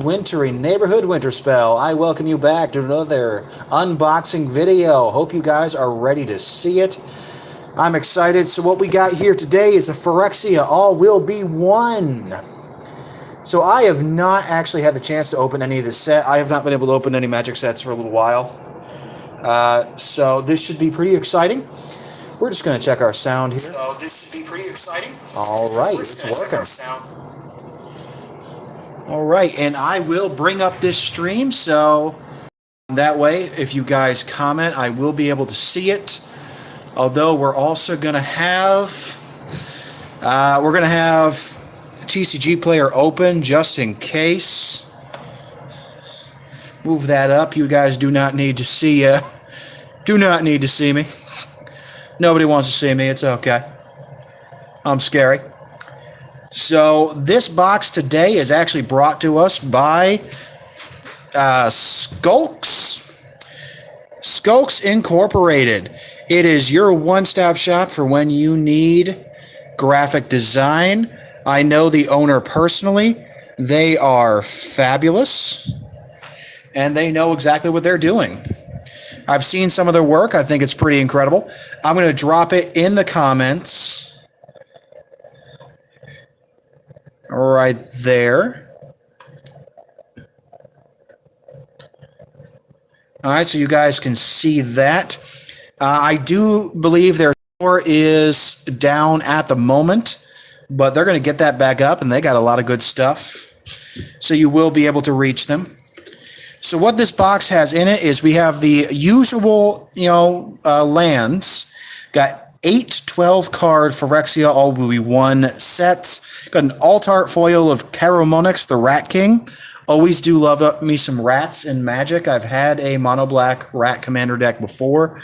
Wintry Neighborhood Winter Spell. I welcome you back to another unboxing video. Hope you guys are ready to see it. I'm excited. So what we got here today is a Phyrexia All Will Be One. So I have not actually had the chance to open any of this set. I have not been able to open any Magic sets for a little while. So this should be pretty exciting. We're just going to check our sound here. So this should be pretty exciting. All right, it's working. All right, and I will bring up this stream, so that way, if you guys comment, I will be able to see it. Although we're also going to have, TCG Player open just in case. Move that up. You guys do not need to see. Do not need to see me. Nobody wants to see me. It's okay. I'm scary. So this box today is actually brought to us by Skulks Incorporated. It is your one-stop shop for when you need graphic design. I know the owner personally. They are fabulous, and they know exactly what they're doing. I've seen some of their work. I think it's pretty incredible. I'm going to drop it in the comments. Right there. All right, so you guys can see that. I do believe their store is down at the moment, but they're going to get that back up, and they got a lot of good stuff. So you will be able to reach them. So what this box has in it is we have the usual, lands. Got 8 12-card Phyrexia All Will Be One sets. Got an alt-art foil of Caromonix, the Rat King. Always do love me some rats in Magic. I've had a mono-black Rat Commander deck before.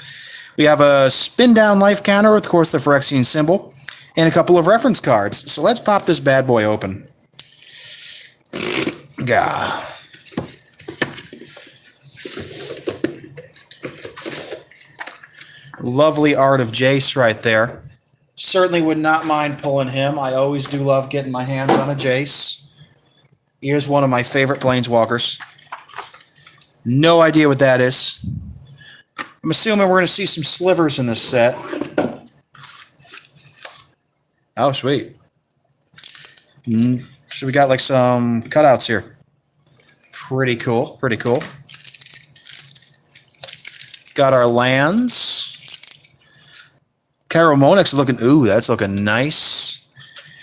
We have a spin-down life counter with, of course, the Phyrexian symbol. And a couple of reference cards. So let's pop this bad boy open. Gah. Lovely art of Jace right there. Certainly would not mind pulling him. I always do love getting my hands on a Jace. He is one of my favorite planeswalkers. No idea what that is. I'm assuming we're going to see some slivers in this set. Oh, sweet. So we got like some cutouts here. Pretty cool. Pretty cool. Got our lands. Caromonix is looking, ooh, that's looking nice.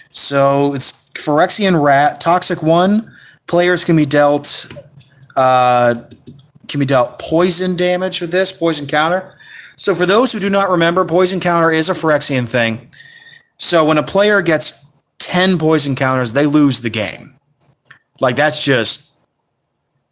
So it's Phyrexian Rat, Toxic 1. Players can be dealt poison damage with this, poison counter. So for those who do not remember, poison counter is a Phyrexian thing. So when a player gets 10 poison counters, they lose the game. Like that's just,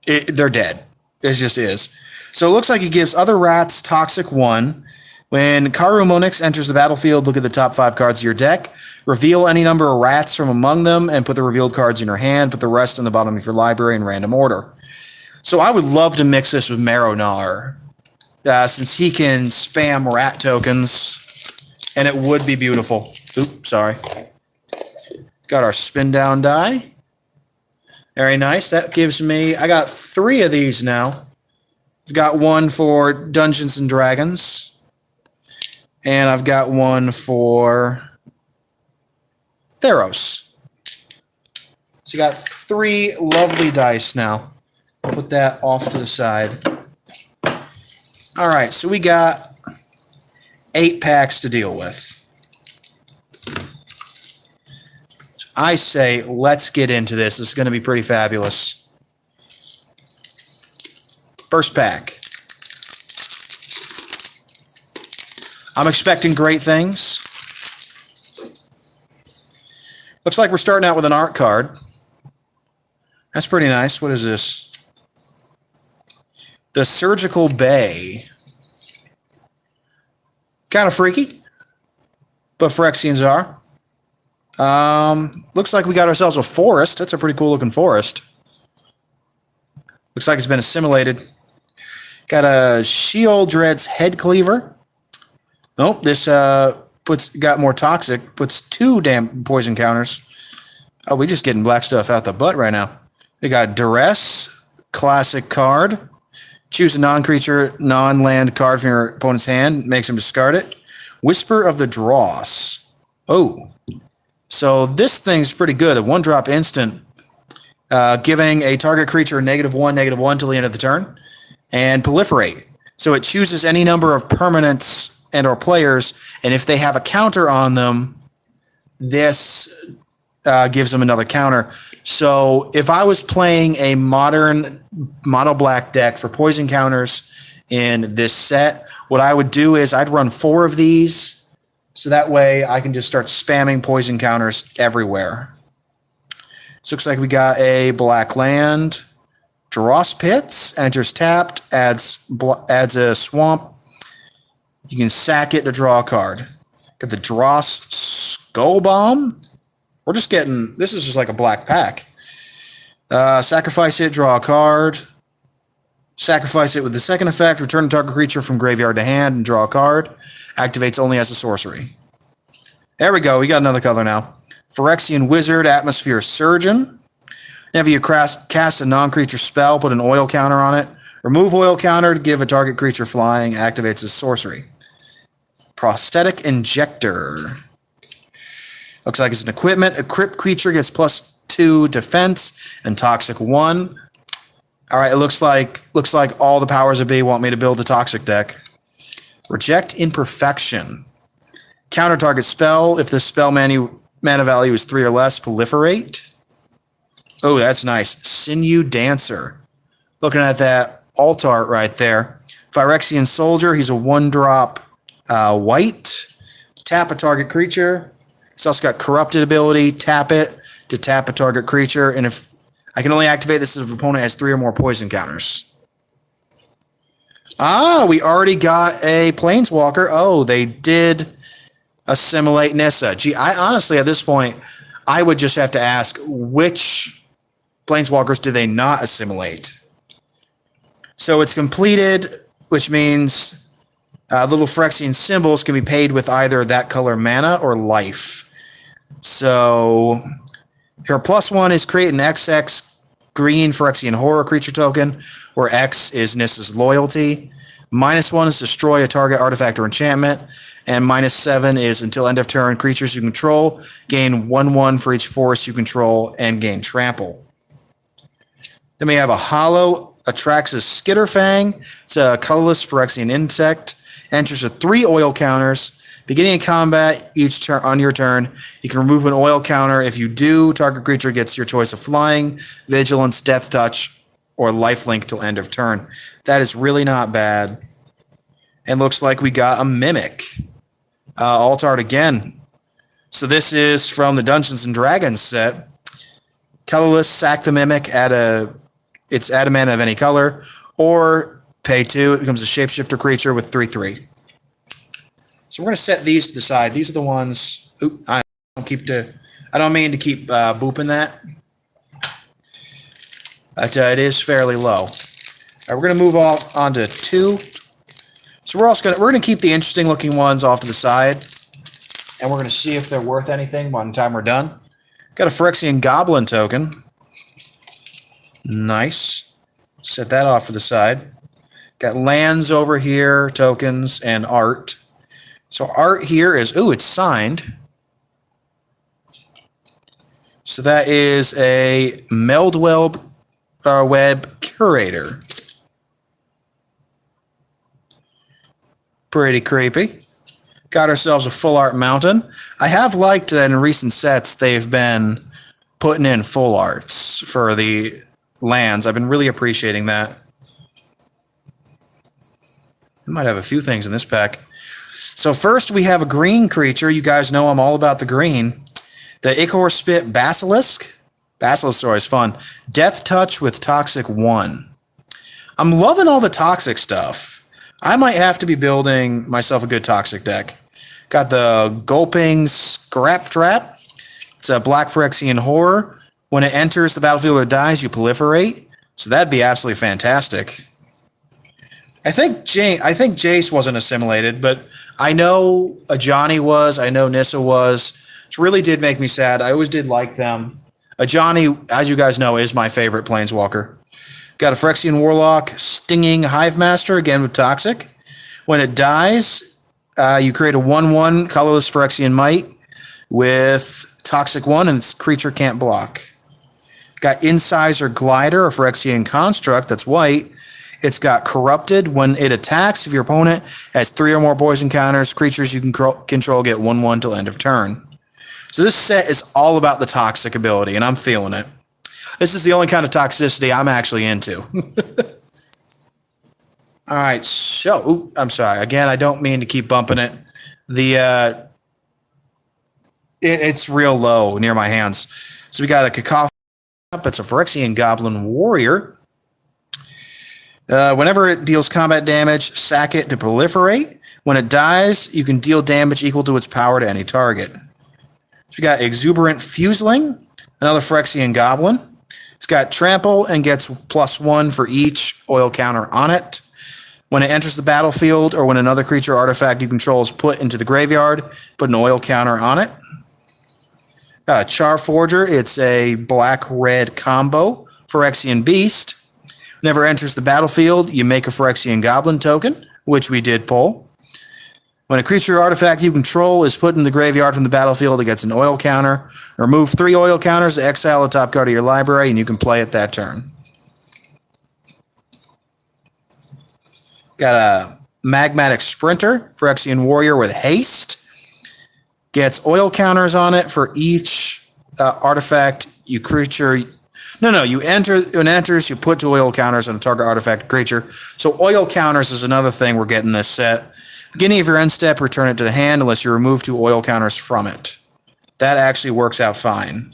they're dead. It just is. So it looks like it gives other rats Toxic 1. When Caromonix enters the battlefield, look at the top 5 cards of your deck. Reveal any number of rats from among them and put the revealed cards in your hand. Put the rest in the bottom of your library in random order. So I would love to mix this with Marrow-Gnawer, since he can spam rat tokens, and it would be beautiful. Oops, sorry. Got our spin down die. Very nice. That gives me, I got 3 of these now. I've got one for Dungeons and Dragons. And I've got one for Theros. So you got 3 lovely dice now. I'll put that off to the side. All right, so we got 8 packs to deal with. So I say let's get into this. It's going to be pretty fabulous. First pack. I'm expecting great things. Looks like we're starting out with an art card. That's pretty nice. What is this? The Surgical Bay. Kind of freaky, but Phyrexians are. Looks like we got ourselves a forest. That's a pretty cool looking forest. Looks like it's been assimilated. Got a Sheoldred's Head Cleaver. Nope, this got more toxic. Puts 2 damn poison counters. Oh, we just getting black stuff out the butt right now. We got Duress, classic card. Choose a non-creature, non-land card from your opponent's hand. Makes him discard it. Whisper of the Dross. Oh. So this thing's pretty good. A 1-drop instant. Giving a target creature -1/-1 till the end of the turn. And proliferate. So it chooses any number of permanents and or players. And if they have a counter on them, this gives them another counter. So if I was playing a modern mono black deck for poison counters in this set, what I would do is I'd run 4 of these, so that way I can just start spamming poison counters everywhere. So looks like we got a black land. Dross Pits, enters tapped, adds a swamp. You can sack it to draw a card. Got the Dross Skull Bomb. We're just getting, this is just like a black pack. Sacrifice it, draw a card. Sacrifice it with the second effect, return a target creature from graveyard to hand and draw a card. Activates only as a sorcery. There we go, we got another color now. Phyrexian Wizard, Atmosphere Surgeon. Whenever you cast a non-creature spell, put an oil counter on it. Remove oil counter to give a target creature flying, activates as sorcery. Prosthetic Injector. Looks like it's an equipment. Equipped creature gets +2 defense and toxic 1. All right, it looks like all the powers that be want me to build a toxic deck. Reject Imperfection. Counter target spell. If the spell mana value is 3 or less, proliferate. Oh, that's nice. Sinew Dancer. Looking at that alt art right there. Phyrexian Soldier. He's a 1-drop white. Tap a target creature. It's also got corrupted ability, tap it to tap a target creature, and if I can only activate this if the opponent has 3 or more poison counters. We already got a Planeswalker. Oh, they did assimilate Nissa. Gee, I honestly, at this point, I would just have to ask, which Planeswalkers do they not assimilate? So it's completed, which means little Phyrexian symbols can be paid with either that color mana or life. So her +1 is create an XX green Phyrexian horror creature token, where X is Nissa's loyalty. -1 is destroy a target artifact or enchantment. And -7 is until end of turn, creatures you control gain 1/1 for each forest you control and gain trample. Then we have a hollow Atraxis Skitterfang. It's a colorless Phyrexian insect. Enters with 3 oil counters. Beginning of combat, each turn on your turn, you can remove an oil counter. If you do, target creature gets your choice of flying, vigilance, death touch, or lifelink till end of turn. That is really not bad. And looks like we got a Mimic. Alt art again. So this is from the Dungeons and Dragons set. Colorless, sack the Mimic, add a mana of any color, or pay 2. It becomes a shapeshifter creature with 3/3. So we're going to set these to the side. These are the ones. I don't mean to keep booping that. But it is fairly low. All right, we're going to move on to 2. So we're going to keep the interesting looking ones off to the side, and we're going to see if they're worth anything by the time we're done. Got a Phyrexian Goblin token. Nice. Set that off to the side. Got lands over here, tokens, and art. So art here is, it's signed. So that is a Meldweb Web Curator. Pretty creepy. Got ourselves a full art mountain. I have liked that in recent sets they've been putting in full arts for the lands. I've been really appreciating that. I might have a few things in this pack. So first we have a green creature. You guys know I'm all about the green. The Ichor Spit Basilisk. Basilisk is always fun. Death Touch with Toxic 1. I'm loving all the toxic stuff. I might have to be building myself a good toxic deck. Got the Gulping Scrap Trap. It's a black Phyrexian horror. When it enters the battlefield or dies, you proliferate. So that'd be absolutely fantastic. I think Jace wasn't assimilated, but I know Ajani was. I know Nissa was. Which really did make me sad. I always did like them. Johnny, as you guys know, is my favorite Planeswalker. Got a Phyrexian Warlock, Stinging Hive Master, again with Toxic. When it dies, you create a 1/1 colorless Phyrexian Might with Toxic 1, and its creature can't block. Got Incisor Glider, a Phyrexian construct that's white. It's got Corrupted. When it attacks, if your opponent has 3 or more poison counters, creatures you can control get 1/1 till end of turn. So this set is all about the toxic ability, and I'm feeling it. This is the only kind of toxicity I'm actually into. All right, so I'm sorry. Again, I don't mean to keep bumping it. It's real low near my hands. So we got a Cacophony. It's a Phyrexian Goblin Warrior. Whenever it deals combat damage, sack it to proliferate. When it dies, you can deal damage equal to its power to any target. So we got Exuberant Fuseling, another Phyrexian Goblin. It's got Trample and gets +1 for each oil counter on it. When it enters the battlefield or when another creature or artifact you control is put into the graveyard, put an oil counter on it. Charforger, it's a black-red combo, Phyrexian Beast. Whenever it enters the battlefield, you make a Phyrexian Goblin token, which we did pull. When a creature or artifact you control is put in the graveyard from the battlefield, it gets an oil counter. Remove 3 oil counters to exile the top card of your library, and you can play it that turn. Got a Magmatic Sprinter, Phyrexian Warrior with haste. Gets oil counters on it for each artifact you creature. You enter, when it enters, you put 2 oil counters on a target artifact creature. So oil counters is another thing we're getting this set. Beginning of your end step, return it to the hand unless you remove 2 oil counters from it. That actually works out fine.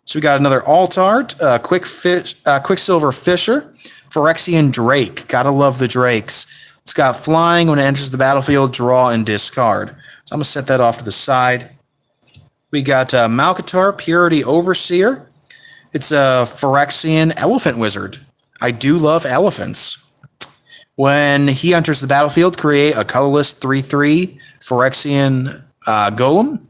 So we got another Altart, Quicksilver Fisher, Phyrexian Drake. Gotta love the Drakes. It's got flying. When it enters the battlefield, draw and discard. So I'm going to set that off to the side. We got Malcatar, Purity Overseer. It's a Phyrexian Elephant Wizard. I do love elephants. When he enters the battlefield, create a colorless 3/3 Phyrexian Golem.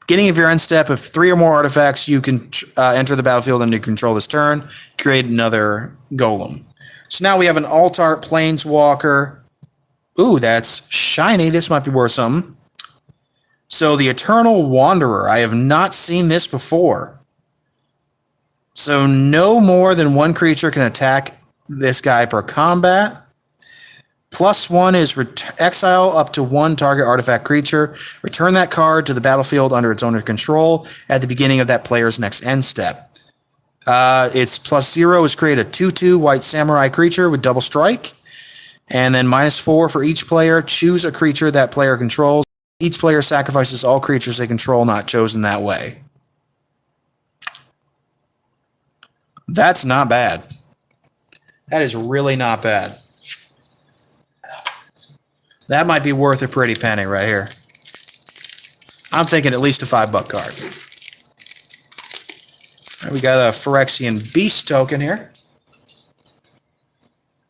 Beginning of your end step, if 3 or more artifacts you can enter the battlefield and you control this turn, create another Golem. So now we have an Altart Planeswalker. Ooh, that's shiny. This might be worth something. So the Eternal Wanderer. I have not seen this before. So no more than 1 creature can attack this guy per combat. +1 is exile up to 1 target artifact creature. Return that card to the battlefield under its owner's control at the beginning of that player's next end step. Its +0 is create a 2/2 white samurai creature with double strike. And then -4 for each player. Choose a creature that player controls. Each player sacrifices all creatures they control not chosen that way. That's not bad. That is really not bad. That might be worth a pretty penny right here. I'm thinking at least a $5 card. Right, we got a Phyrexian Beast token here.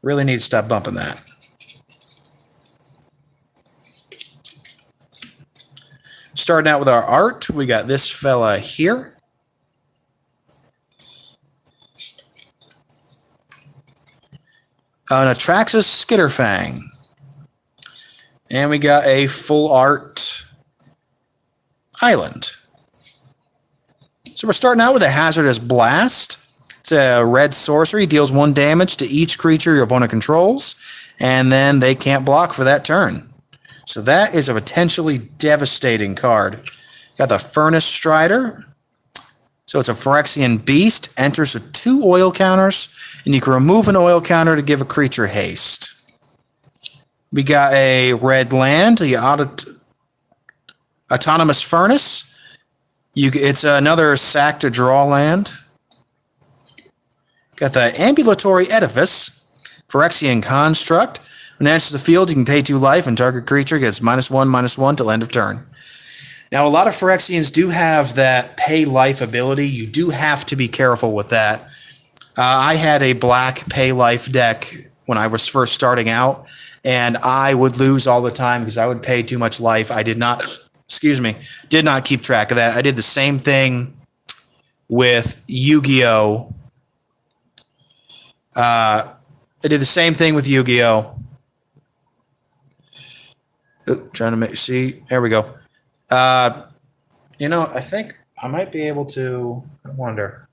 Really need to stop bumping that. Starting out with our art, we got this fella here. An Atraxas Skitterfang. And we got a full art island. So we're starting out with a Hazardous Blast. It's a red sorcery, deals 1 damage to each creature your opponent controls, and then they can't block for that turn. So that is a potentially devastating card. Got the Furnace Strider. So it's a Phyrexian Beast, enters with 2 oil counters, and you can remove an oil counter to give a creature haste. We got a red land, the Autonomous Furnace. It's another sack to draw land. Got the Ambulatory Edifice, Phyrexian Construct. When it enters the field, you can pay 2 life, and target creature gets -1/-1 till end of turn. Now, a lot of Phyrexians do have that pay life ability. You do have to be careful with that. I had a black pay life deck when I was first starting out, and I would lose all the time because I would pay too much life. I did not keep track of that. I did the same thing with Yu-Gi-Oh! I did the same thing with Yu-Gi-Oh! Trying to see. There we go. You know, I think I might be able to. I wonder.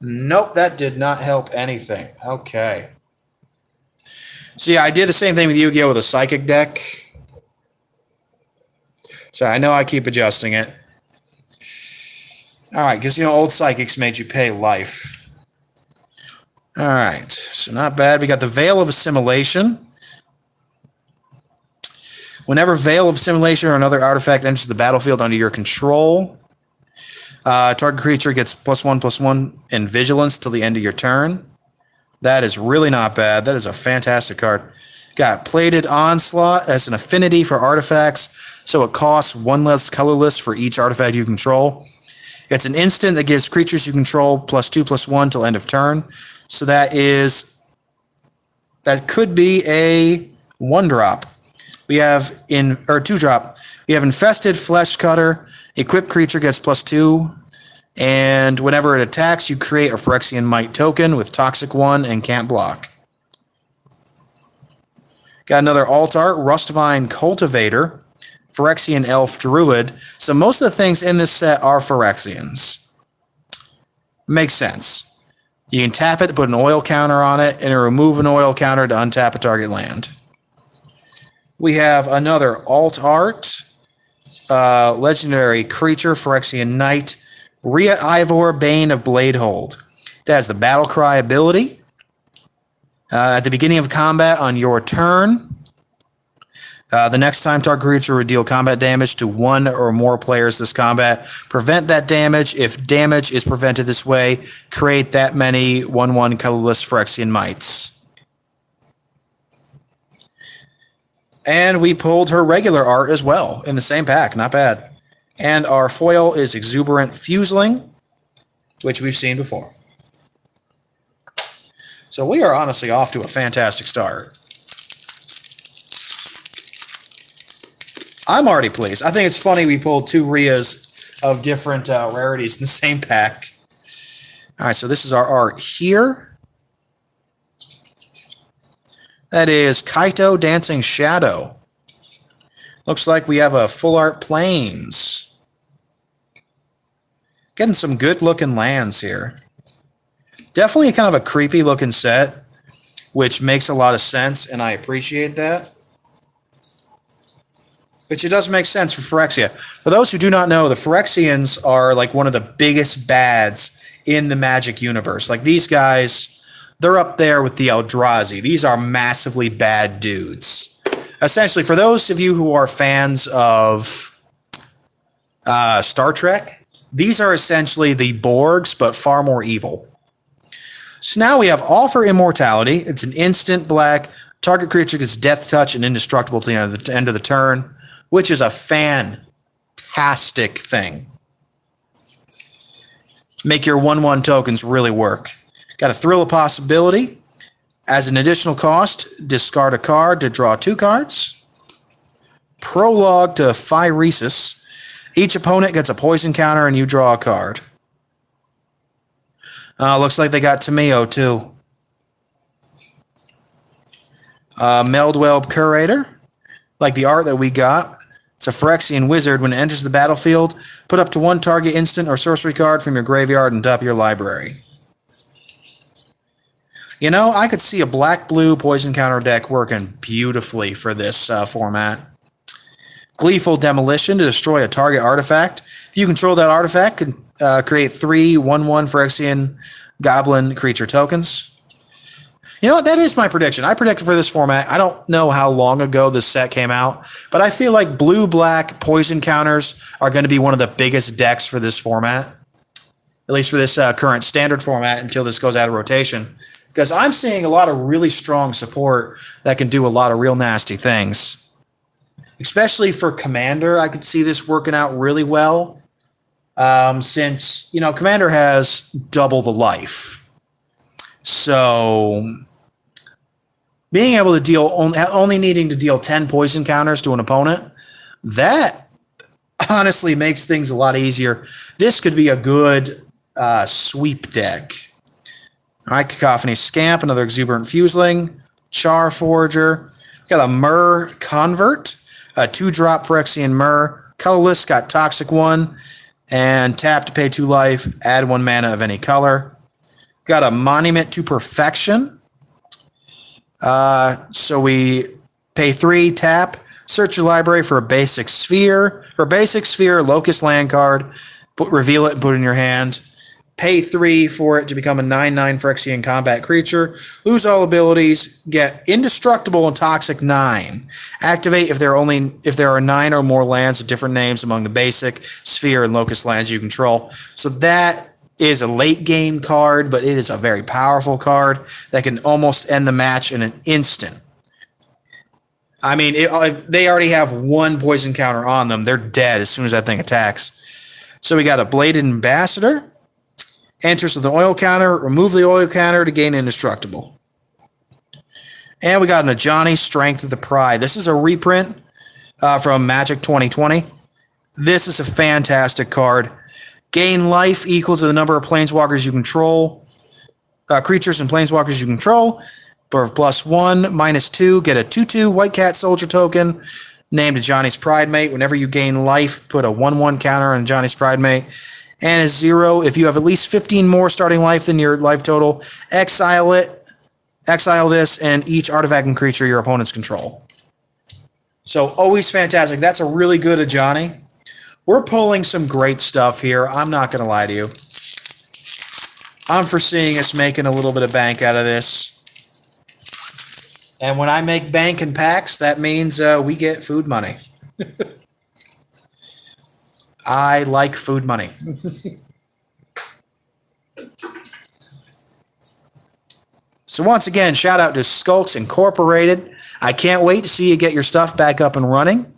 Nope, that did not help anything. Okay. So yeah, I did the same thing with Yu-Gi-Oh! With a Psychic deck. So I know I keep adjusting it. All right, because, you know, old Psychics made you pay life. All right, so not bad. We got the Veil of Assimilation. Whenever Veil of Assimilation or another artifact enters the battlefield under your control, target creature gets +1/+1 in Vigilance till the end of your turn. That is really not bad. That is a fantastic card. Got Plated Onslaught as an affinity for artifacts, so it costs 1 less colorless for each artifact you control. It's an instant that gives creatures you control +2/+1 till end of turn. So that could be a 1-drop. We have 2-drop. We have Infested Flesh Cutter. Equipped creature gets +2. And whenever it attacks, you create a Phyrexian Might token with Toxic 1 and can't block. Got another alt art, Rustvine Cultivator, Phyrexian Elf Druid. So most of the things in this set are Phyrexians. Makes sense. You can tap it to put an oil counter on it, and remove an oil counter to untap a target land. We have another alt art, legendary creature, Phyrexian Knight, Rhea Ivor, Bane of Bladehold. It has the Battle Cry ability. At the beginning of combat on your turn, the next time target creature would deal combat damage to one or more players this combat, prevent that damage. If damage is prevented this way, create that many 1/1 colorless Phyrexian Mights. And we pulled her regular art as well in the same pack. Not bad. And our foil is Exuberant Fuseling, which we've seen before. So we are honestly off to a fantastic start. I'm already pleased. I think it's funny we pulled 2 Rheas of different rarities in the same pack. All right, so this is our art here. That is Kaito Dancing Shadow. Looks like we have a full art Plains. Getting some good looking lands here. Definitely kind of a creepy looking set, which makes a lot of sense, and I appreciate that. Which it does make sense for Phyrexia. For those who do not know, the Phyrexians are like one of the biggest bads in the Magic universe. Like these guys, they're up there with the Eldrazi. These are massively bad dudes. Essentially, for those of you who are fans of Star Trek, these are essentially the Borgs, but far more evil. So now we have Offer Immortality. It's an instant black. Target creature gets Death Touch and indestructible to the end of the turn, which is a fantastic thing. Make your 1/1 tokens really work. Got a Thrill of Possibility. As an additional cost, discard a card to draw 2 cards. Prologue to Phyrexia. Each opponent gets a poison counter and you draw a card. Looks like they got Tameo too. Meldweb Curator. Like the art that we got. It's a Phyrexian wizard. When it enters the battlefield, put up to 1 target instant or sorcery card from your graveyard and top your library. You know, I could see a black-blue poison counter deck working beautifully for this format. Gleeful Demolition to destroy a target artifact. If you control that artifact, can create 3 1/1 Phyrexian Goblin creature tokens. You know what? That is my prediction. I predicted for this format. I don't know how long ago this set came out, but I feel like blue-black poison counters are going to be one of the biggest decks for this format. At least for this current standard format until this goes out of rotation. Because I'm seeing a lot of really strong support that can do a lot of real nasty things. Especially for Commander, I could see this working out really well. Since, you know, Commander has double the life. So being able to deal, only needing to deal 10 poison counters to an opponent, That honestly makes things a lot easier. This could be a good sweep deck. All right, Cacophony Scamp, another Exuberant Fuseling, Char Forger. Got a Myrrh Convert, a 2-drop Phyrexian Myrrh. Colorless, got Toxic 1, and tap to pay 2 life, add 1 mana of any color. Got a Monument to Perfection. So we pay 3, tap, search your library for a basic sphere. For a basic sphere, Locust land card, reveal it and put it in your hand. Pay 3 for it to become a 9/9 Phyrexian combat creature. Lose all abilities. Get Indestructible and Toxic 9. Activate if there are 9 or more lands with different names among the basic, sphere, and locust lands you control. So that is a late game card, but it is a very powerful card that can almost end the match in an instant. I mean, they already have 1 poison counter on them. They're dead as soon as that thing attacks. So we got a Bladed Ambassador. Enters with an oil counter. Remove the oil counter to gain Indestructible. And we got an Ajani, Strength of the Pride. This is a reprint from Magic 2020. This is a fantastic card. Gain life equal to the number of planeswalkers you control. Creatures and planeswalkers you control. For +1, -2, get a 2/2 White Cat Soldier token named Ajani's Pridemate. Whenever you gain life, put a 1/1 counter on Ajani's Pridemate. And a 0, if you have at least 15 more starting life than your life total, exile it. Exile this and each artifact and creature your opponents control. So always fantastic. That's a really good Ajani. We're pulling some great stuff here. I'm not going to lie to you. I'm foreseeing us making a little bit of bank out of this. And when I make bank in packs, that means we get food money. I like food money. So once again, shout out to Skulks Incorporated. I can't wait to see you get your stuff back up and running.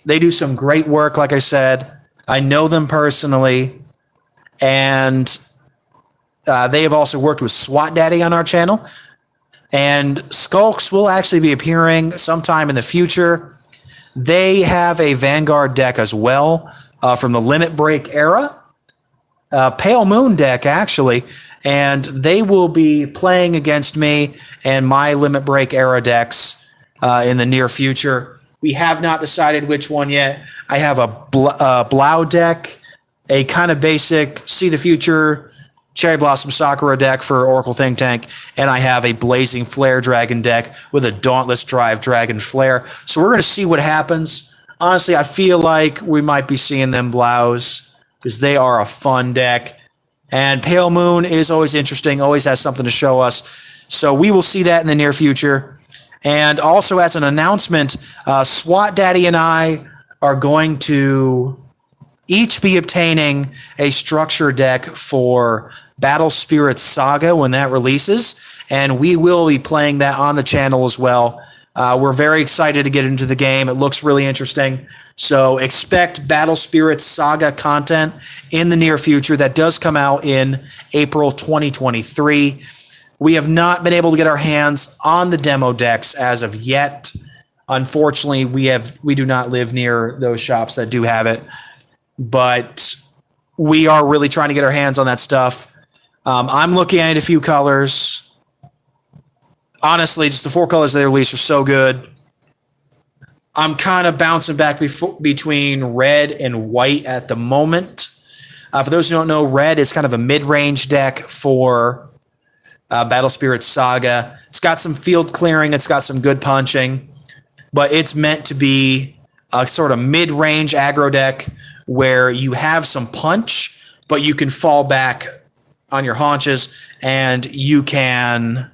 They do some great work, like I said. I know them personally. And they have also worked with SWAT Daddy on our channel. And Skulks will actually be appearing sometime in the future. They have a Vanguard deck as well from the Limit Break era. Pale Moon deck, actually. And they will be playing against me and my Limit Break era decks in the near future. We have not decided which one yet. I have a Blau deck, a kind of basic See the Future Cherry Blossom Sakura deck for Oracle Think Tank, and I have a Blazing Flare Dragon deck with a Dauntless Drive Dragon Flare. So we're going to see what happens. Honestly, I feel like we might be seeing them Blaus because they are a fun deck. And Pale Moon is always interesting, always has something to show us. So we will see that in the near future. And also as an announcement, SWAT Daddy and I are going to each be obtaining a structure deck for Battle Spirit Saga when that releases, and we will be playing that on the channel as well. We're very excited to get into the game. It looks really interesting. So expect Battle Spirit Saga content in the near future. That does come out in April 2023. We have not been able to get our hands on the demo decks as of yet. Unfortunately, we do not live near those shops that do have it. But we are really trying to get our hands on that stuff. I'm looking at a few colors. Honestly, just the 4 colors they released are so good. I'm kind of bouncing back between red and white at the moment. For those who don't know, red is kind of a mid-range deck for Battle Spirit Saga. It's got some field clearing. It's got some good punching. But it's meant to be a sort of mid-range aggro deck where you have some punch, but you can fall back on your haunches and you can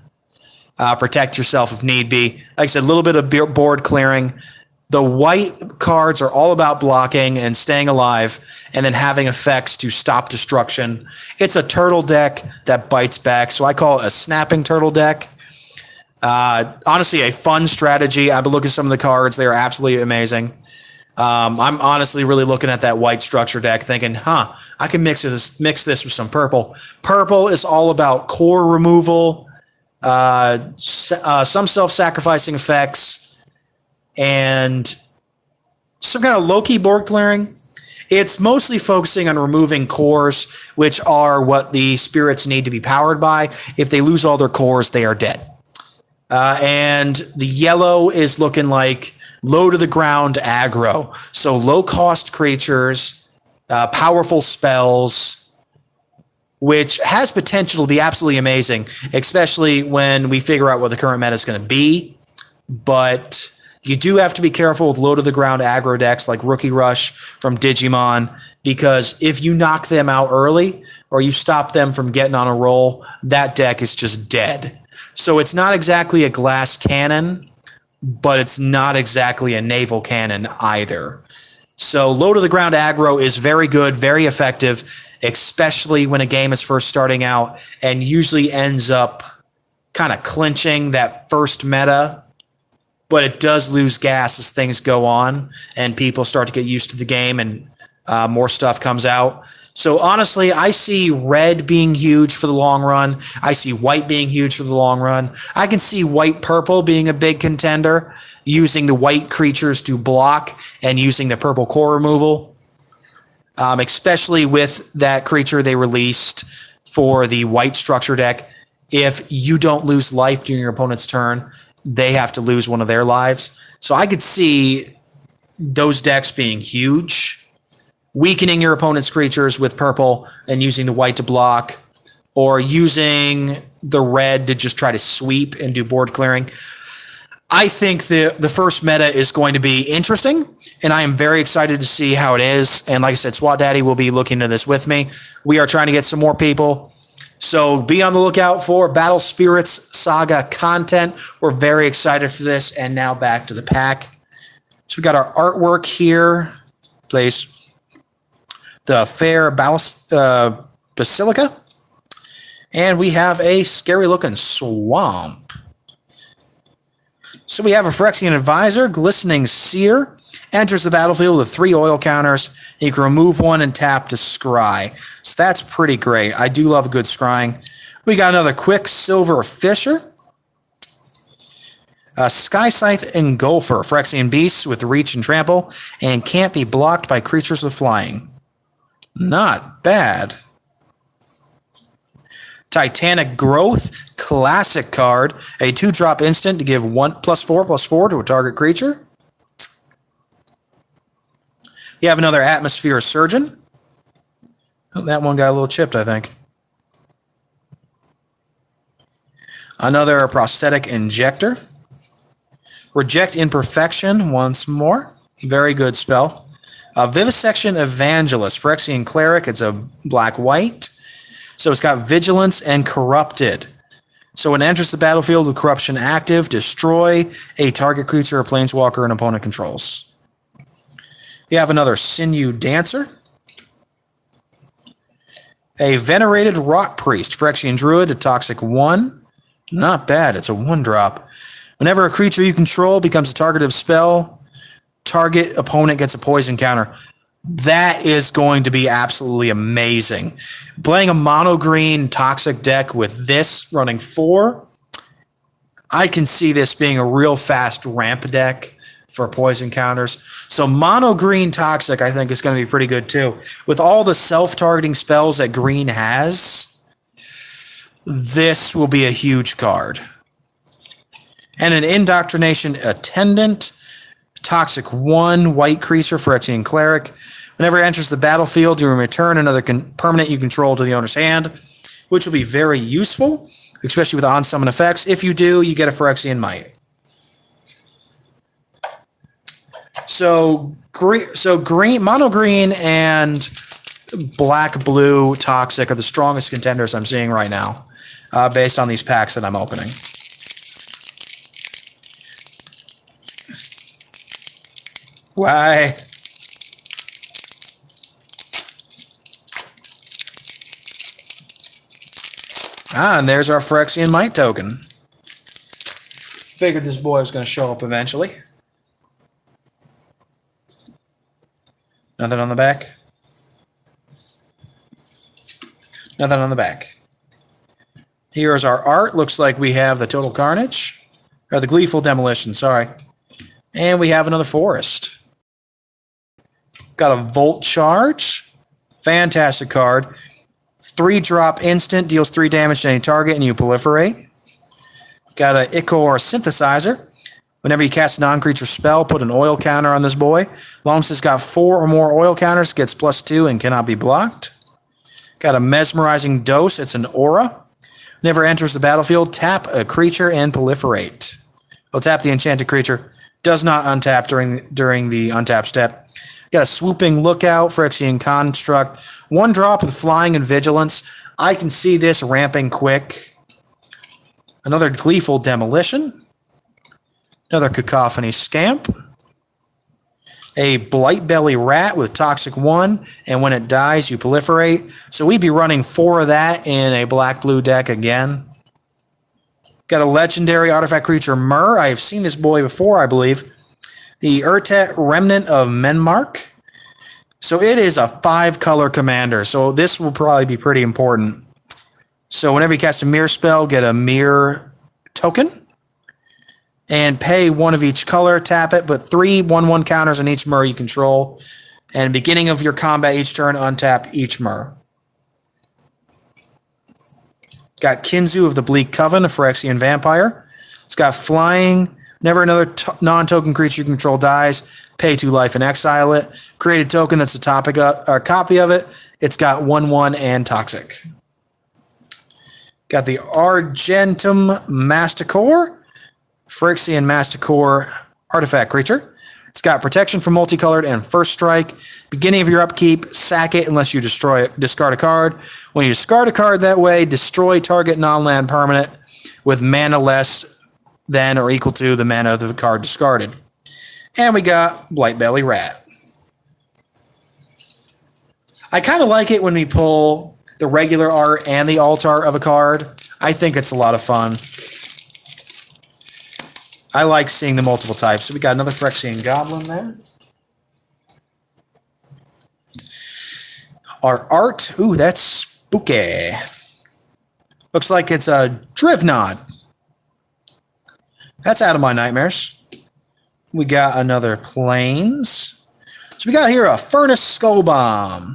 protect yourself if need be. Like I said, a little bit of board clearing. The white cards are all about blocking and staying alive and then having effects to stop destruction. It's a turtle deck that bites back, so I call it a snapping turtle deck. Honestly, a fun strategy. I've been looking at some of the cards. They are absolutely amazing. I'm honestly really looking at that white structure deck thinking, I can mix this with some purple. Purple is all about core removal, some self-sacrificing effects, and some kind of low-key board clearing. It's mostly focusing on removing cores, which are what the spirits need to be powered by. If they lose all their cores, they are dead. And the yellow is looking like low to the ground aggro. So low-cost creatures, powerful spells, which has potential to be absolutely amazing, especially when we figure out what the current meta is going to be. But you do have to be careful with low-to-the-ground aggro decks like Rookie Rush from Digimon, because if you knock them out early or you stop them from getting on a roll, that deck is just dead. So it's not exactly a glass cannon, but it's not exactly a naval cannon either. So low-to-the-ground aggro is very good, very effective, especially when a game is first starting out, and usually ends up kind of clinching that first meta. But it does lose gas as things go on and people start to get used to the game and more stuff comes out. So honestly, I see red being huge for the long run. I see white being huge for the long run. I can see white-purple being a big contender, using the white creatures to block and using the purple core removal, especially with that creature they released for the white structure deck. If you don't lose life during your opponent's turn, they have to lose one of their lives. So I could see those decks being huge, weakening your opponent's creatures with purple and using the white to block, or using the red to just try to sweep and do board clearing. I think the first meta is going to be interesting, and I am very excited to see how it is. And like I said, SWAT Daddy will be looking into this with me. We are trying to get some more people. So be on the lookout for Battle Spirits Saga content. We're very excited for this. And now back to the pack. So we got our artwork here. Place the Fair Basilica. And we have a scary looking swamp. So we have a Phyrexian Advisor, Glistening Seer. Enters the battlefield with 3 oil counters. You can remove one and tap to scry. So that's pretty great. I do love a good scrying. We got another Quicksilver Fisher. A Sky Scythe Engulfer. Phyrexian Beasts with reach and trample. And can't be blocked by creatures with flying. Not bad. Titanic Growth. Classic card. A 2-drop instant to give 1+4/+4 to a target creature. You have another Atmosphere Surgeon. Oh, that one got a little chipped, I think. Another Prosthetic Injector. Reject Imperfection once more. Very good spell. Vivisection Evangelist. Phyrexian Cleric. It's a black-white. So it's got Vigilance and Corrupted. So when it enters the battlefield with Corruption active, destroy a target creature or planeswalker an opponent controls. You have another Sinew Dancer. A Venerated Rock Priest. Phyrexian Druid, a Toxic 1. Not bad, it's a 1-drop. Whenever a creature you control becomes a target of spell, target opponent gets a poison counter. That is going to be absolutely amazing. Playing a mono-green Toxic deck with this running 4, I can see this being a real fast ramp deck for poison counters. So mono green Toxic, I think, is going to be pretty good too. With all the self-targeting spells that green has, this will be a huge card. And an Indoctrination Attendant, Toxic 1, white creature, Phyrexian Cleric. Whenever it enters the battlefield, you return another permanent you control to the owner's hand, which will be very useful, especially with on-summon effects. If you do, you get a Phyrexian Might. So green, mono green, and black blue Toxic are the strongest contenders I'm seeing right now, based on these packs that I'm opening. Why? And there's our Phyrexian Might token. Figured this boy was going to show up eventually. Nothing on the back? Nothing on the back. Here's our art. Looks like we have the Total Carnage. Or the Gleeful Demolition, sorry. And we have another Forest. Got a Volt Charge. Fantastic card. 3-drop instant, deals 3 damage to any target, and you proliferate. Got an Ichor Synthesizer. Whenever you cast a non-creature spell, put an oil counter on this boy. As long as it's got 4 or more oil counters, gets +2 and cannot be blocked. Got a Mesmerizing Dose. It's an aura. Whenever it enters the battlefield, tap a creature and proliferate. It'll tap the enchanted creature. Does not untap during the untap step. Got a Swooping Lookout, Phyrexian Construct. 1 drop with Flying and Vigilance. I can see this ramping quick. Another Gleeful Demolition. Another Cacophony Scamp. A Blightbelly Rat with Toxic 1, and when it dies, you proliferate. So we'd be running 4 of that in a black-blue deck again. Got a legendary artifact creature, Myrrh. I've seen this boy before, I believe. The Urtet Remnant of Menmark. So it is a 5-color commander, so this will probably be pretty important. So whenever you cast a mirror spell, get a mirror token. And pay 1 of each color, tap it, put 3 1/1 counters on each Myrrh you control. And beginning of your combat each turn, untap each Myrrh. Got Kinzu of the Bleak Coven, a Phyrexian vampire. It's got flying. Whenever another non-token creature you control dies, pay 2 life and exile it. Create a token that's a copy of it. It's got 1/1 and toxic. Got the Argentum Masticore. Phyrexian Masticore artifact creature. It's got protection from multicolored and first strike. Beginning of your upkeep, sack it unless you discard a card. When you discard a card that way, destroy target non-land permanent with mana less than or equal to the mana of the card discarded. And we got Blightbelly Rat. I kind of like it when we pull the regular art and the alt art of a card. I think it's a lot of fun. I like seeing the multiple types. So we got another Phyrexian Goblin there. Our art, ooh, that's spooky. Looks like it's a Drivnod. That's out of my nightmares. We got another Plains. So we got here a Furnace Skull Bomb.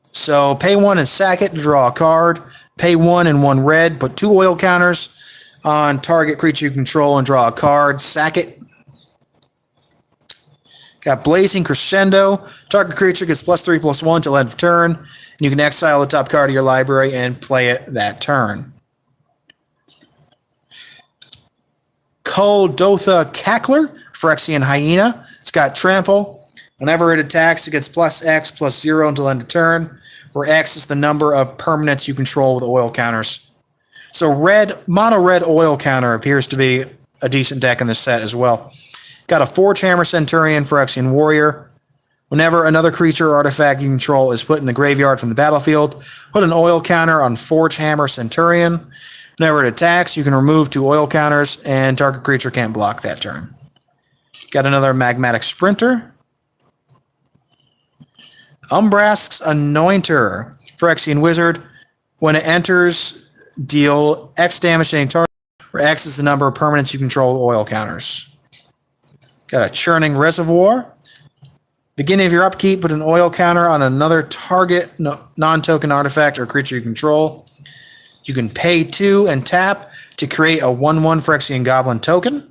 So pay 1 and sack it to draw a card. Pay 1 and 1 red, put 2 oil counters on target creature you control and draw a card. Sack it. Got Blazing Crescendo. Target creature gets +3/+1 till end of turn. And you can exile the top card of your library and play it that turn. Kuldotha Cackler. Phyrexian Hyena. It's got Trample. Whenever it attacks, it gets +X/+0 until end of turn, where X is the number of permanents you control with oil counters. So mono red oil counter appears to be a decent deck in this set as well. Got a Forge Hammer Centurion Phyrexian Warrior. Whenever another creature or artifact you control is put in the graveyard from the battlefield, put an oil counter on Forge Hammer Centurion. Whenever it attacks, you can remove 2 oil counters, and target creature can't block that turn. Got another Magmatic Sprinter. Umbrask's Anointer Phyrexian Wizard. When it enters, deal X damage to any target, where X is the number of permanents you control with oil counters. Got a Churning Reservoir. Beginning of your upkeep, put an oil counter on another target non-token artifact or creature you control. You can pay 2 and tap to create a 1/1 Phyrexian Goblin token.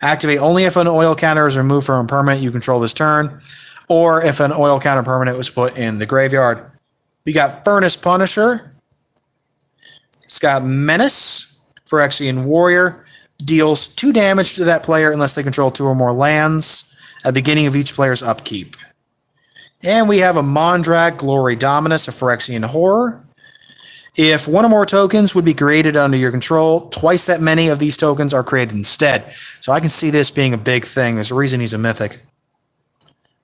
Activate only if an oil counter is removed from a permanent you control this turn, or if an oil counter permanent was put in the graveyard. We got Furnace Punisher. It's got Menace, Phyrexian Warrior. Deals 2 damage to that player unless they control 2 or more lands at the beginning of each player's upkeep. And we have a Mondrak Glory Dominus, a Phyrexian Horror. If 1 or more tokens would be created under your control, twice that many of these tokens are created instead. So I can see this being a big thing. There's a reason he's a mythic.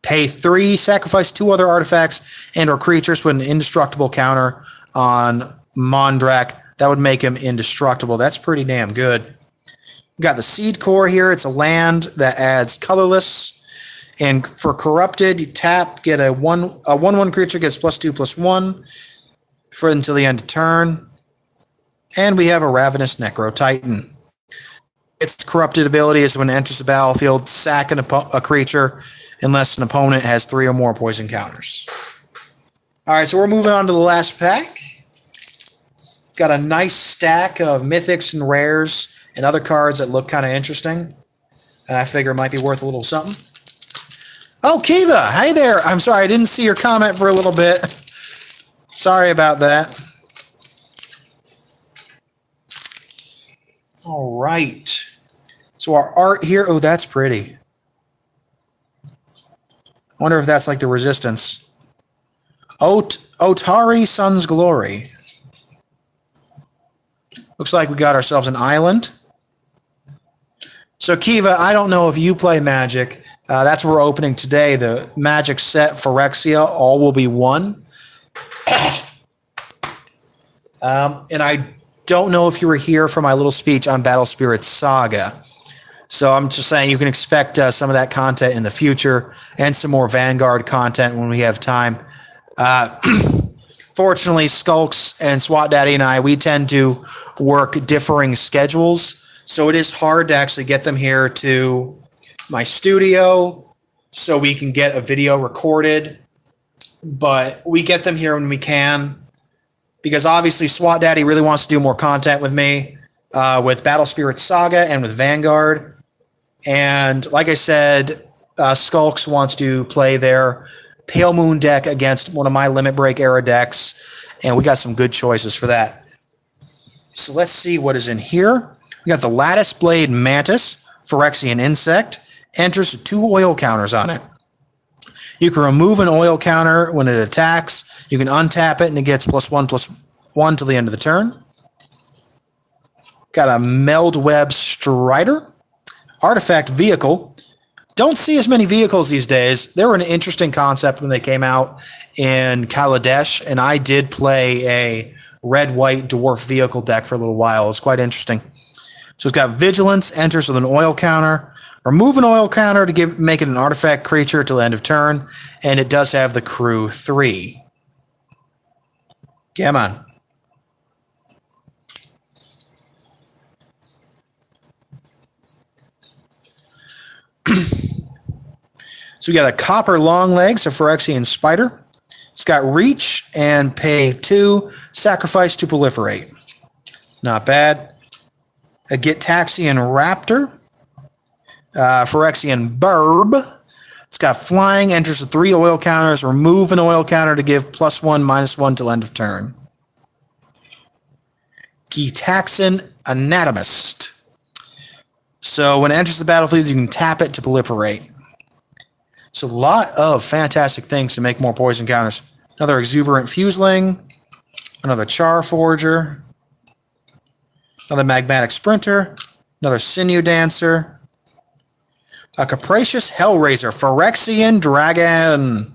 Pay 3, sacrifice 2 other artifacts and or creatures with an indestructible counter on Mondrak. That would make him indestructible. That's pretty damn good. We got the Seed Core here. It's a land that adds colorless. And for Corrupted, you tap, get a 1/1 creature, gets +2/+1 for until the end of turn. And we have a Ravenous Necro Titan. its corrupted ability is when it enters the battlefield, sack a creature unless an opponent has 3 or more poison counters. All right, so we're moving on to the last pack. Got a nice stack of mythics and rares and other cards that look kind of interesting. And I figure it might be worth a little something. Oh, Kiva, hey there. I'm sorry, I didn't see your comment for a little bit. Sorry about that. All right. So our art here, oh, that's pretty. I wonder if that's like the resistance. Otari Sun's Glory. Looks like we got ourselves an island. So Kiva, I don't know if you play Magic. That's what we're opening today. The Magic set Phyrexia, all will be one. And I don't know if you were here for my little speech on Battle Spirit Saga. So I'm just saying you can expect some of that content in the future and some more Vanguard content when we have time. Fortunately, Skulks and SWAT Daddy and I, we tend to work differing schedules. So it is hard to actually get them here to my studio so we can get a video recorded. But we get them here when we can. Because obviously SWAT Daddy really wants to do more content with me with Battle Spirit Saga and with Vanguard. And like I said, Skulks wants to play their Pale Moon deck against one of my Limit Break era decks. And we got some good choices for that. So let's see what is in here. We got the Lattice Blade Mantis, Phyrexian Insect, enters with 2 oil counters on it. You can remove an oil counter when it attacks. You can untap it and it gets +1/+1 till the end of the turn. Got a Meldweb Strider, Artifact Vehicle. Don't see as many vehicles these days. They were an interesting concept when they came out in Kaladesh, and I did play a red-white dwarf vehicle deck for a little while. It was quite interesting. So it's got Vigilance, enters with an oil counter. Remove an oil counter to make it an artifact creature till the end of turn, and it does have the crew 3. Come on. So we got a Copper Longlegs, a Phyrexian Spider. It's got Reach and pay 2, sacrifice to proliferate. Not bad. A Gitaxian Raptor, Phyrexian Burb. It's got Flying, enters with 3 oil counters. Remove an oil counter to give +1/-1 till end of turn. Gitaxian Anatomist. So when it enters the battlefield, you can tap it to proliferate. So a lot of fantastic things to make more poison counters. Another Exuberant Fuseling, another Charforger, another Magmatic Sprinter, another Sinew Dancer, a Capricious Hellraiser, Phyrexian Dragon.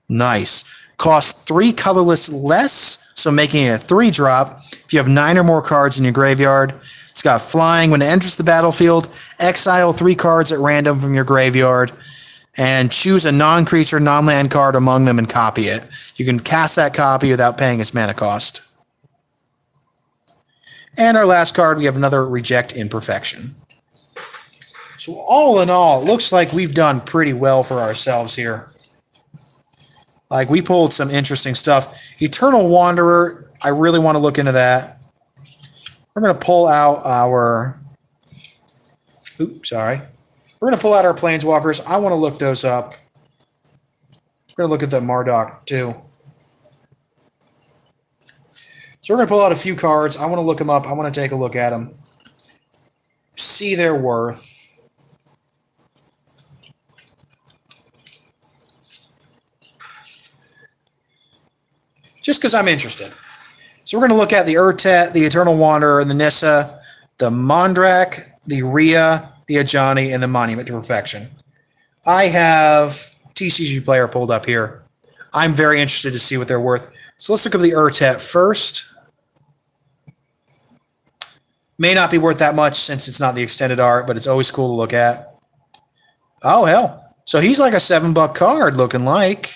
Nice. Costs 3 colorless less, so making it a 3-drop. If you have 9 or more cards in your graveyard, it's got Flying. When it enters the battlefield, exile 3 cards at random from your graveyard, and choose a non-creature, non-land card among them and copy it. You can cast that copy without paying its mana cost. And our last card, we have another Reject Imperfection. So all in all, it looks like we've done pretty well for ourselves here. Like, we pulled some interesting stuff. Eternal Wanderer, I really want to look into that. We're going to pull out our... Oops, sorry. We're going to pull out our Planeswalkers. I want to look those up. We're going to look at the Marduk, too. So we're going to pull out a few cards. I want to look them up. I want to take a look at them. See their worth. Just because I'm interested. So we're going to look at the Urtet, the Eternal Wanderer, the Nissa, the Mondrak, the Rhea, the Ajani, and the Monument to Perfection. I have TCG Player pulled up here. I'm very interested to see what they're worth. So let's look at the Urtet first. May not be worth that much since it's not the extended art, but it's always cool to look at. Oh, hell. So he's like a $7 card looking like.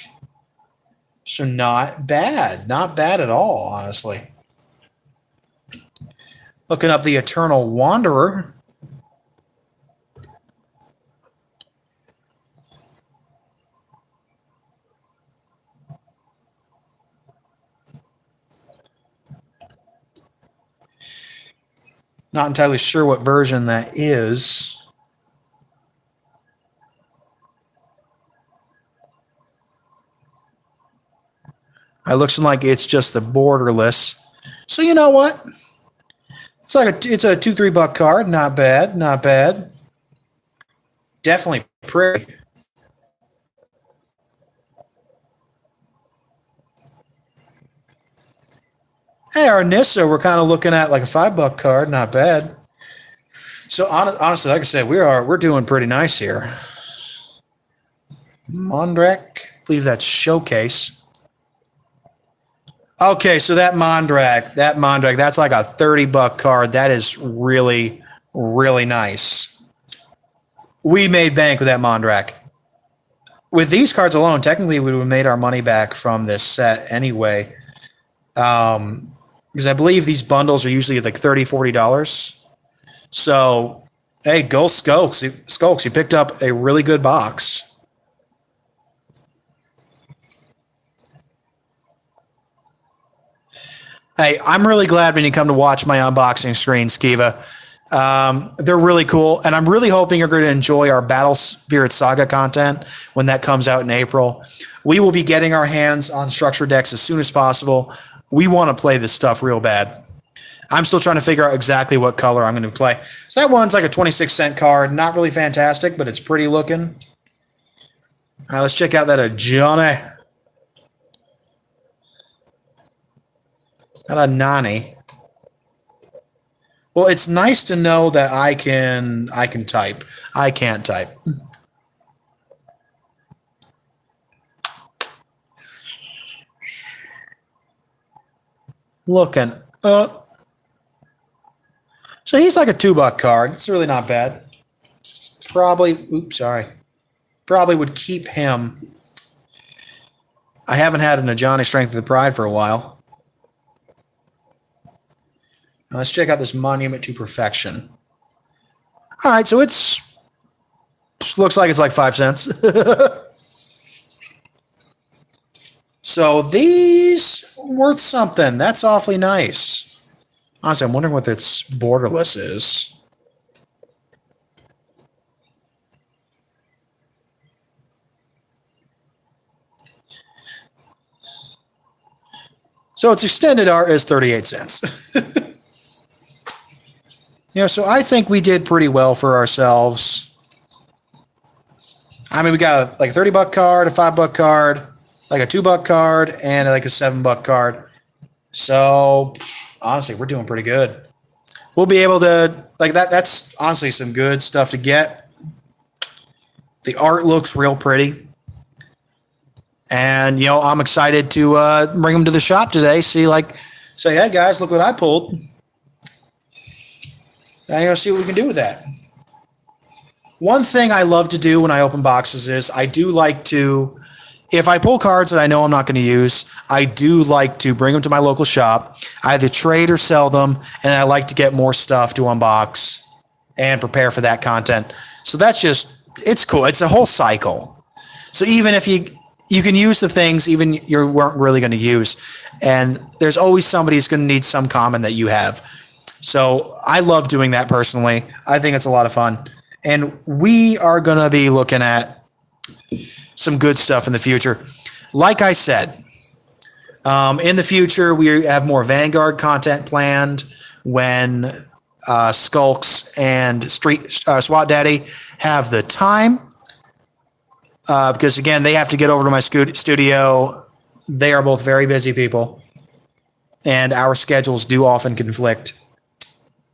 So not bad. Not bad at all, honestly. Looking up the Eternal Wanderer. Not entirely sure what version that is. It looks like it's just the borderless. So you know what? It's a $2-3 card. Not bad. Not bad. Definitely pretty. Hey, our Nissa, we're kind of looking at like a $5 card. Not bad. So honestly, like I said, we're doing pretty nice here. Mondrak, I believe that's Showcase. Okay, so that Mondrak, that's like a $30 card. That is really, really nice. We made bank with that Mondrak. With these cards alone, technically we would have made our money back from this set anyway. Because I believe these bundles are usually like $30-$40. So, hey, go Skulks. Skulks, you picked up a really good box. Hey, I'm really glad when you come to watch my unboxing screen, Skiva. They're really cool, and I'm really hoping you're going to enjoy our Battle Spirit Saga content when that comes out in April. We will be getting our hands on structure decks as soon as possible. We want to play this stuff real bad. I'm still trying to figure out exactly what color I'm going to play. So that one's like a 26-cent card. Not really fantastic, but it's pretty looking. All right, let's check out that Johnny. Not a Nani. Well, it's nice to know that I can type. I can't type. Looking. So he's like a $2 card. It's really not bad. Probably, oops, sorry. Probably would keep him. I haven't had an Ajani Strength of the Pride for a while. Now let's check out this Monument to Perfection. All right, so it's looks like it's like 5 cents. So these worth something. That's awfully nice. Honestly, I'm wondering what its borderless is. So its extended art is 38 cents. So I think we did pretty well for ourselves. I mean, we got like a $30 card, a $5 card, like a $2 card, and like a $7 card. So honestly, we're doing pretty good. We'll be able to, like that. That's honestly some good stuff to get. The art looks real pretty. And, I'm excited to bring them to the shop today. Say, hey, guys, look what I pulled. And see what we can do with that. One thing I love to do when I open boxes is I do like to, if I pull cards that I know I'm not going to use, I do like to bring them to my local shop, either trade or sell them, and I like to get more stuff to unbox and prepare for that content. So that's it's cool. It's a whole cycle. So even if you can use the things even you weren't really going to use, and there's always somebody who's going to need some common that you have. So I love doing that personally. I think it's a lot of fun. And we are going to be looking at some good stuff in the future. Like I said, in the future, we have more Vanguard content planned when Skulks and SWAT Daddy have the time. Because, again, they have to get over to my studio. They are both very busy people. And our schedules do often conflict.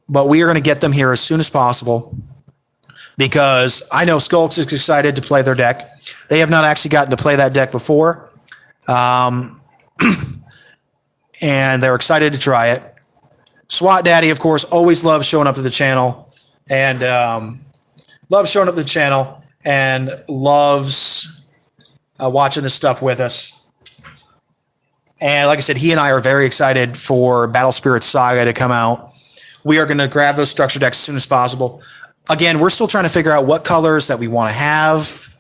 But we are going to get them here as soon as possible because I know Skulks is excited to play their deck. They have not actually gotten to play that deck before. And they're excited to try it. SWAT Daddy, of course, always loves showing up to the channel and loves watching this stuff with us. And like I said, he and I are very excited for Battle Spirit Saga to come out. We are going to grab those structure decks as soon as possible. Again, we're still trying to figure out what colors that we want to have.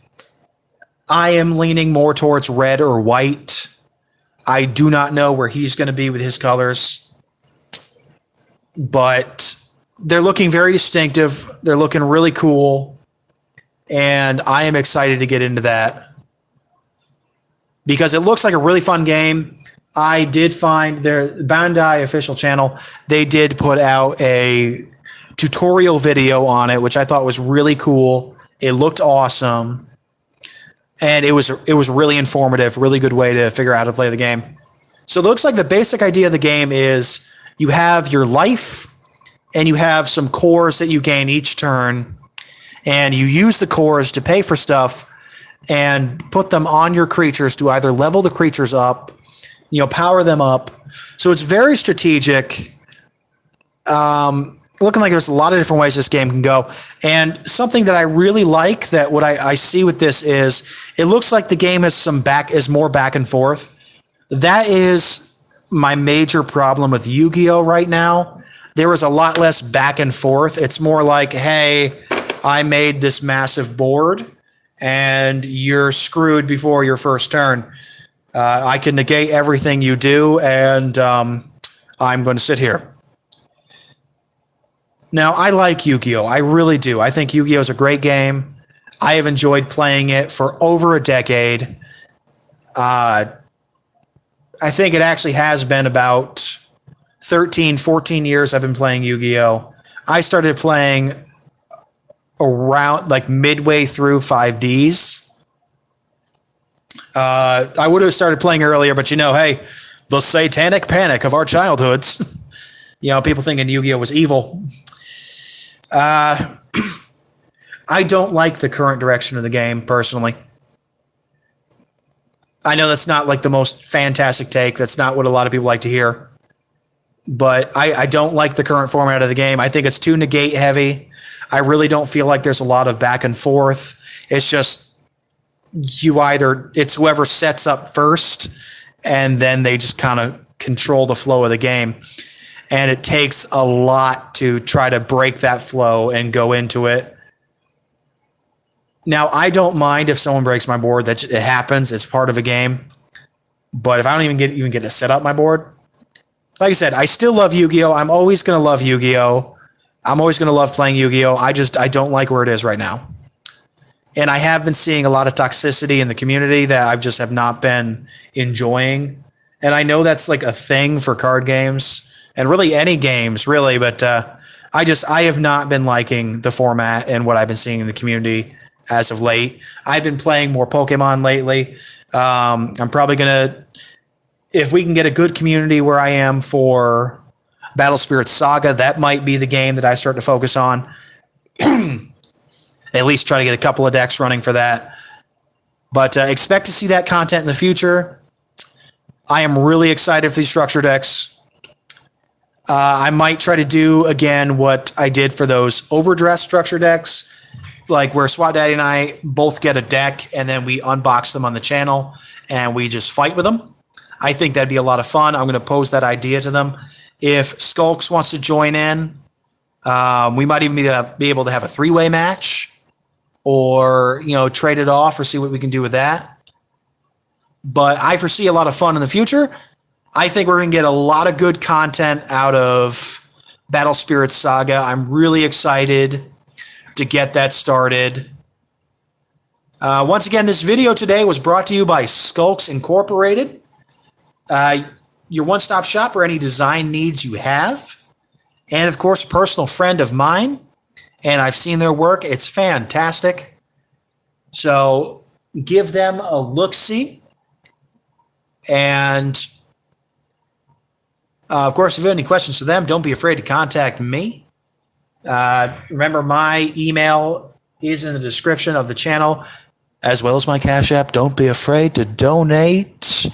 I am leaning more towards red or white. I do not know where he's going to be with his colors. But they're looking very distinctive. They're looking really cool. And I am excited to get into that because it looks like a really fun game. I did find their Bandai official channel, they did put out a tutorial video on it, which I thought was really cool. It looked awesome. And it was really informative, really good way to figure out how to play the game. So it looks like the basic idea of the game is you have your life and you have some cores that you gain each turn, and you use the cores to pay for stuff and put them on your creatures to either level the creatures up, power them up. So it's very strategic. Looking like there's a lot of different ways this game can go. And something that I really like that what I see with this is it looks like the game is more back and forth. That is my major problem with Yu-Gi-Oh! Right now. There is a lot less back and forth. It's more like, hey, I made this massive board and you're screwed before your first turn. I can negate everything you do, and I'm going to sit here. Now, I like Yu-Gi-Oh! I really do. I think Yu-Gi-Oh! Is a great game. I have enjoyed playing it for over a decade. I think it actually has been about 13, 14 years I've been playing Yu-Gi-Oh! I started playing around like midway through 5Ds. I would have started playing earlier, but hey, the satanic panic of our childhoods. People thinking Yu-Gi-Oh! Was evil. I don't like the current direction of the game, personally. I know that's not like the most fantastic take. That's not what a lot of people like to hear. But I don't like the current format of the game. I think it's too negate heavy. I really don't feel like there's a lot of back and forth. It's just it's whoever sets up first, and then they just kind of control the flow of the game. And it takes a lot to try to break that flow and go into it. Now, I don't mind if someone breaks my board. It happens. It's part of a game. But if I don't even get to set up my board, like I said, I still love Yu-Gi-Oh! I'm always going to love Yu-Gi-Oh! I'm always going to love playing Yu-Gi-Oh! I don't like where it is right now. And I have been seeing a lot of toxicity in the community that I just have not been enjoying. And I know that's like a thing for card games and really any games, really. But I have not been liking the format and what I've been seeing in the community as of late. I've been playing more Pokemon lately. I'm probably going to, if we can get a good community where I am for Battle Spirit Saga, that might be the game that I start to focus on. At least try to get a couple of decks running for that. But expect to see that content in the future. I am really excited for these structure decks. I might try to do, again, what I did for those overdressed structure decks, like where SWAT Daddy and I both get a deck and then we unbox them on the channel and we just fight with them. I think that'd be a lot of fun. I'm going to pose that idea to them. If Skulks wants to join in, we might even be able to have a three-way match, or trade it off or see what we can do with that. But I foresee a lot of fun in the future. I think we're going to get a lot of good content out of Battle Spirit Saga. I'm really excited to get that started. Once again, this video today was brought to you by Skulks Incorporated. Your one-stop shop for any design needs you have. And of course, a personal friend of mine. And I've seen their work. It's fantastic. So give them a look-see. And of course, if you have any questions for them, don't be afraid to contact me. Remember, my email is in the description of the channel, as well as my Cash App. Don't be afraid to donate,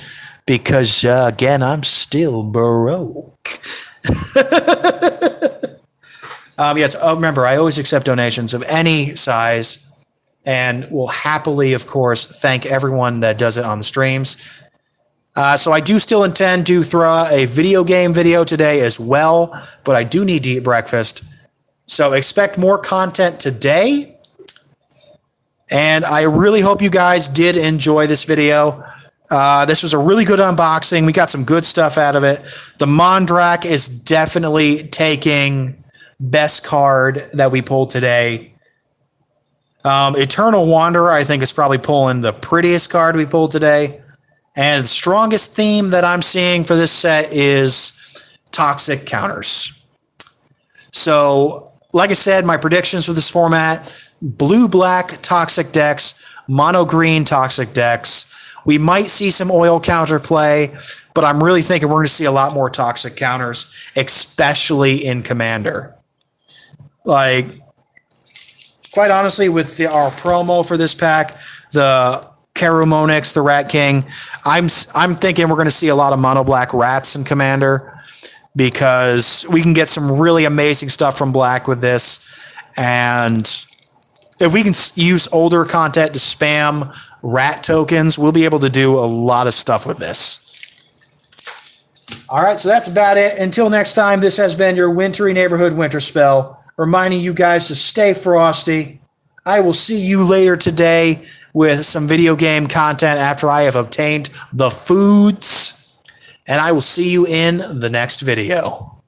because, again, I'm still broke. Yes. Remember, I always accept donations of any size, and will happily, of course, thank everyone that does it on the streams. So I do still intend to throw a video game video today as well, but I do need to eat breakfast. So expect more content today. And I really hope you guys did enjoy this video. This was a really good unboxing. We got some good stuff out of it. The Mondrak is definitely taking best card that we pulled today. Eternal Wanderer, I think, is probably pulling the prettiest card we pulled today. And the strongest theme that I'm seeing for this set is toxic counters. So, like I said, my predictions for this format, blue-black toxic decks, mono-green toxic decks. We might see some oil counter play, but I'm really thinking we're going to see a lot more toxic counters, especially in Commander. Like, quite honestly, with our promo for this pack, the Carumonix, the Rat King, I'm thinking we're going to see a lot of mono black rats in Commander because we can get some really amazing stuff from black with this. And if we can use older content to spam rat tokens, we'll be able to do a lot of stuff with this. All right, so that's about it. Until next time, this has been your Wintry Neighborhood Winter Spell, reminding you guys to stay frosty. I will see you later today with some video game content after I have obtained the foods, and I will see you in the next video.